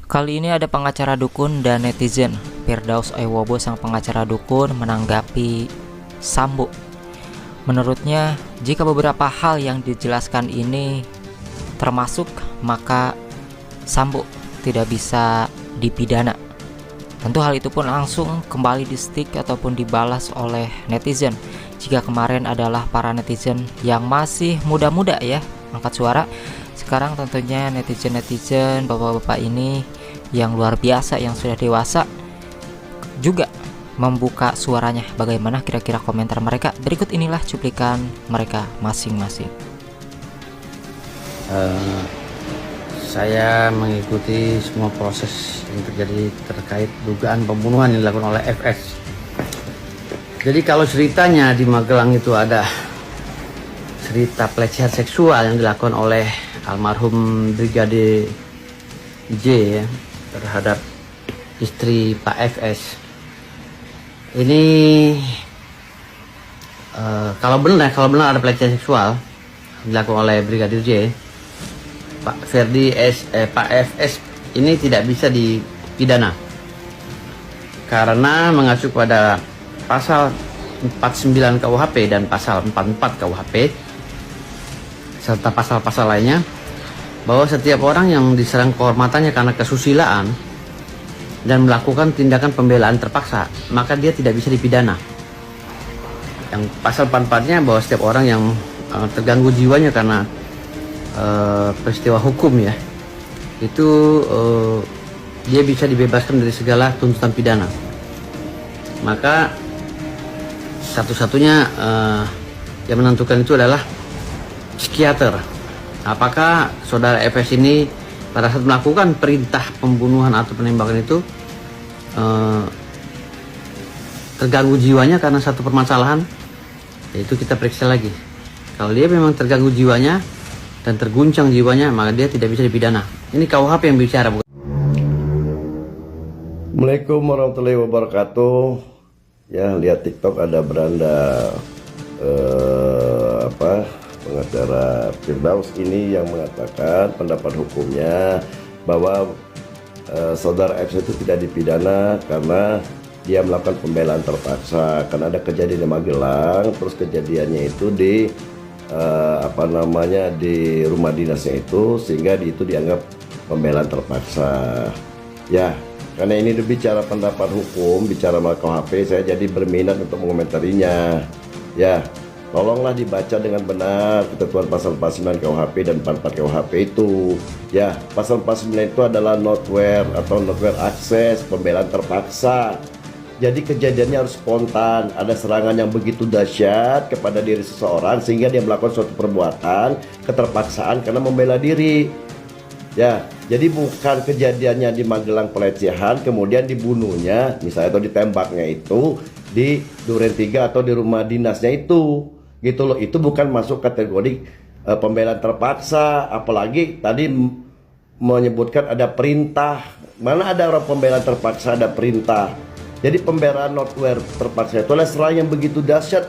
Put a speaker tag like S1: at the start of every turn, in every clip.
S1: Kali ini ada pengacara dukun dan netizen. Firdaus Aiwobo sang pengacara dukun menanggapi Sambo. Menurutnya, jika beberapa hal yang dijelaskan ini termasuk, maka Sambo tidak bisa dipidana. Tentu hal itu pun langsung kembali di stick ataupun dibalas oleh netizen. Jika kemarin adalah para netizen yang masih muda-muda ya angkat suara, sekarang tentunya netizen-netizen bapak-bapak ini yang luar biasa, yang sudah dewasa juga membuka suaranya. Bagaimana kira-kira komentar mereka? Berikut inilah cuplikan mereka masing-masing.
S2: Saya mengikuti semua proses yang terjadi terkait dugaan pembunuhan yang dilakukan oleh FS. Jadi kalau ceritanya di Magelang itu ada cerita pelecehan seksual yang dilakukan oleh almarhum Brigadir J ya, terhadap istri Pak FS. Ini kalau benar ada pelecehan seksual yang dilakukan oleh Brigadir J, Pak FS ini tidak bisa dipidana karena mengacu pada pasal 49 KUHP dan pasal 44 KUHP serta pasal-pasal lainnya, bahwa setiap orang yang diserang kehormatannya karena kesusilaan dan melakukan tindakan pembelaan terpaksa, maka dia tidak bisa dipidana. Yang pasal 44-nya bahwa setiap orang yang terganggu jiwanya karena peristiwa hukum ya, itu dia bisa dibebaskan dari segala tuntutan pidana. Maka satu-satunya yang menentukan itu adalah psikiater. Apakah saudara FS ini pada saat melakukan perintah pembunuhan atau penembakan itu terganggu jiwanya karena satu permasalahan, yaitu kita periksa lagi. Kalau dia memang terganggu jiwanya dan terguncang jiwanya, maka dia tidak bisa dipidana. Ini KUHP yang bicara, bukan.
S3: Assalamualaikum warahmatullahi wabarakatuh. Ya, lihat TikTok ada beranda pengacara Firdaus ini yang mengatakan pendapat hukumnya bahwa saudara F itu tidak dipidana karena dia melakukan pembelaan terpaksa. Karena ada kejadian di Magelang, terus kejadiannya itu di di rumah dinasnya itu, sehingga itu dianggap pembelaan terpaksa. Ya, karena ini bicara pendapat hukum, bicara KUHP, saya jadi berminat untuk mengomentarinya. Ya, tolonglah dibaca dengan benar ketentuan pasal 49 KUHP dan 44 KUHP itu. Ya, pasal 49 itu adalah notware atau notware akses, pembelaan terpaksa. Jadi kejadiannya harus spontan, ada serangan yang begitu dahsyat kepada diri seseorang sehingga dia melakukan suatu perbuatan keterpaksaan karena membela diri. Ya, jadi bukan kejadiannya di Magelang pelecehan kemudian dibunuhnya misalnya atau ditembaknya itu di Duren 3 atau di rumah dinasnya itu, gitu loh. Itu bukan masuk kategori pembelaan terpaksa, apalagi tadi menyebutkan ada perintah. Mana ada orang pembelaan terpaksa ada perintah. Jadi pembelaan notware terpaksa itu adalah serangan yang begitu dahsyat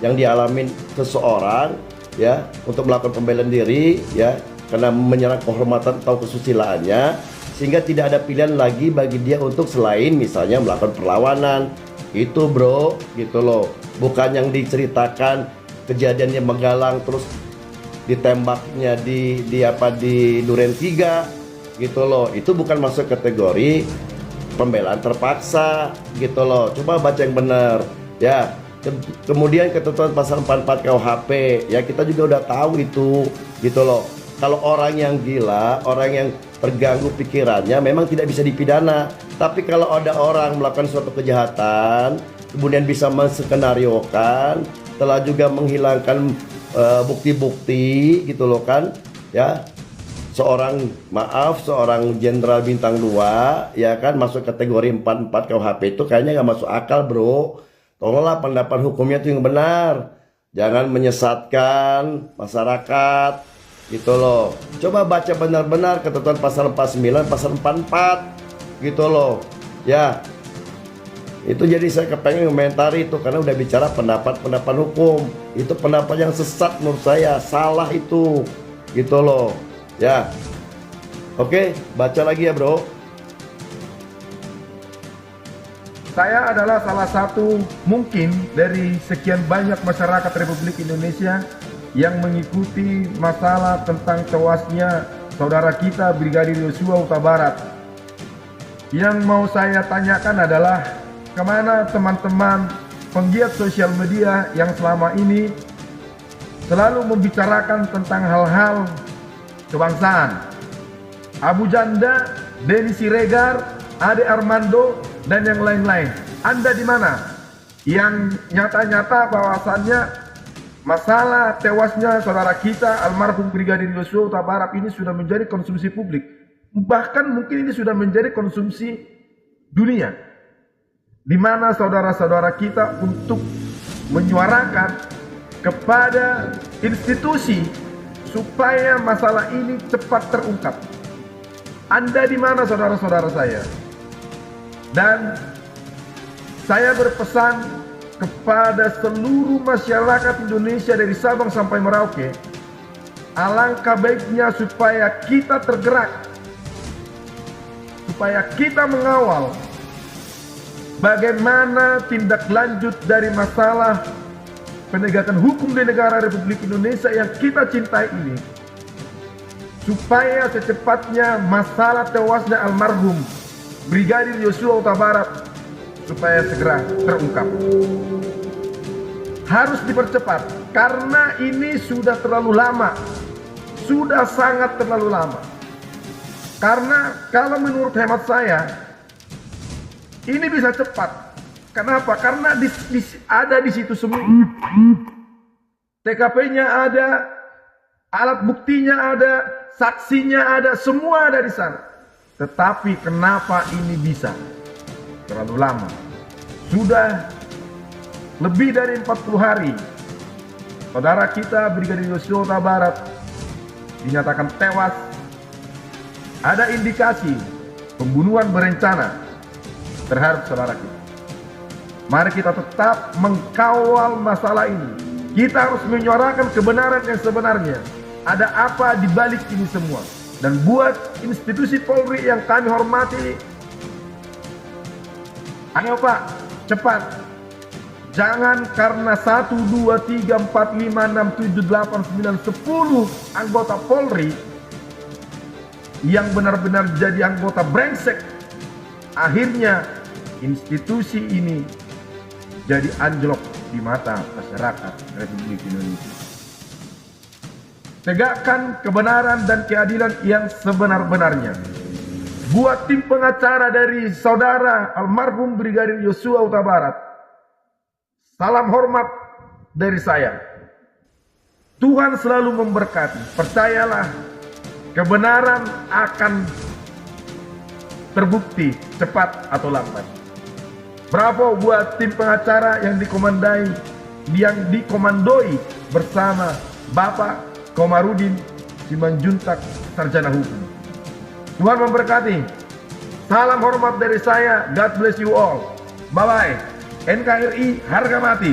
S3: yang dialami seseorang ya untuk melakukan pembelaan diri ya, karena menyerang kehormatan atau kesusilaannya, sehingga tidak ada pilihan lagi bagi dia untuk selain misalnya melakukan perlawanan. Itu bro, gitu loh. Bukan yang diceritakan kejadiannya Magelang terus ditembaknya di Duren 3 gitu loh. Itu bukan masuk kategori pembelaan terpaksa gitu loh. Coba baca yang benar ya. Kemudian ketentuan pasal 44 KUHP ya, kita juga udah tahu itu gitu loh. Kalau orang yang gila, orang yang terganggu pikirannya memang tidak bisa dipidana. Tapi kalau ada orang melakukan suatu kejahatan kemudian bisa menskenariokan, telah juga menghilangkan bukti-bukti gitu loh kan ya, seorang jenderal bintang 2 ya kan masuk kategori 44 KUHP itu kayaknya nggak masuk akal bro. Tolonglah pendapat hukumnya itu yang benar, jangan menyesatkan masyarakat gitu loh. Coba baca benar-benar ketentuan pasal 49 pasal 44 gitu loh ya. Itu jadi saya kepengen komentari itu karena udah bicara pendapat hukum. Itu pendapat yang sesat menurut saya, salah itu gitu loh ya. Oke, baca lagi ya bro.
S4: Saya adalah salah satu mungkin dari sekian banyak masyarakat Republik Indonesia yang mengikuti masalah tentang tewasnya saudara kita Brigadir Yosua Huta Barat. Yang mau saya tanyakan adalah kemana teman-teman penggiat sosial media yang selama ini selalu membicarakan tentang hal-hal kebangsaan. Abu Janda, Denny Siregar, Ade Armando, dan yang lain-lain. Anda di mana? Yang nyata-nyata bahwasannya masalah tewasnya saudara kita almarhum Brigadir Yosua Huta Barat ini sudah menjadi konsumsi publik. Bahkan mungkin ini sudah menjadi konsumsi dunia. Di mana saudara-saudara kita untuk menyuarakan kepada institusi supaya masalah ini cepat terungkap. Anda di mana saudara-saudara saya? Dan saya berpesan kepada seluruh masyarakat Indonesia dari Sabang sampai Merauke, alangkah baiknya supaya kita tergerak, supaya kita mengawal bagaimana tindak lanjut dari masalah penegakan hukum di negara Republik Indonesia yang kita cintai ini, supaya secepatnya masalah tewasnya almarhum Brigadir Yosua Huta Barat supaya segera terungkap. Harus dipercepat karena ini sudah terlalu lama, sudah sangat terlalu lama. Karena kalau menurut hemat saya ini bisa cepat. Kenapa? Karena ada di situ semua. TKP-nya ada, alat buktinya ada, saksinya ada, semua ada di sana. Tetapi kenapa ini bisa terlalu lama? Sudah lebih dari 40 hari saudara kita Brigadir Yosua Huta Barat dinyatakan tewas. Ada indikasi pembunuhan berencana terhadap saudara kita. Mari kita tetap mengkawal masalah ini. Kita harus menyuarakan kebenaran yang sebenarnya. Ada apa di balik ini semua? Dan buat institusi Polri yang kami hormati, ayo Pak, cepat. Jangan karena 1, 2, 3, 4, 5, 6, 7, 8, 9, 10 anggota Polri yang benar-benar jadi anggota brengsek, akhirnya institusi ini jadi anjlok di mata masyarakat Republik Indonesia. Tegakkan kebenaran dan keadilan yang sebenar-benarnya. Buat tim pengacara dari saudara almarhum Brigadir Yosua Huta Barat, salam hormat dari saya. Tuhan selalu memberkati. Percayalah, kebenaran akan terbukti cepat atau lambat. Bravo buat tim pengacara yang dikomandoi bersama Bapak Komarudin Simanjuntak, Sarjana Hukum. Tuhan memberkati. Salam hormat dari saya. God bless you all. Bye-bye. NKRI harga mati.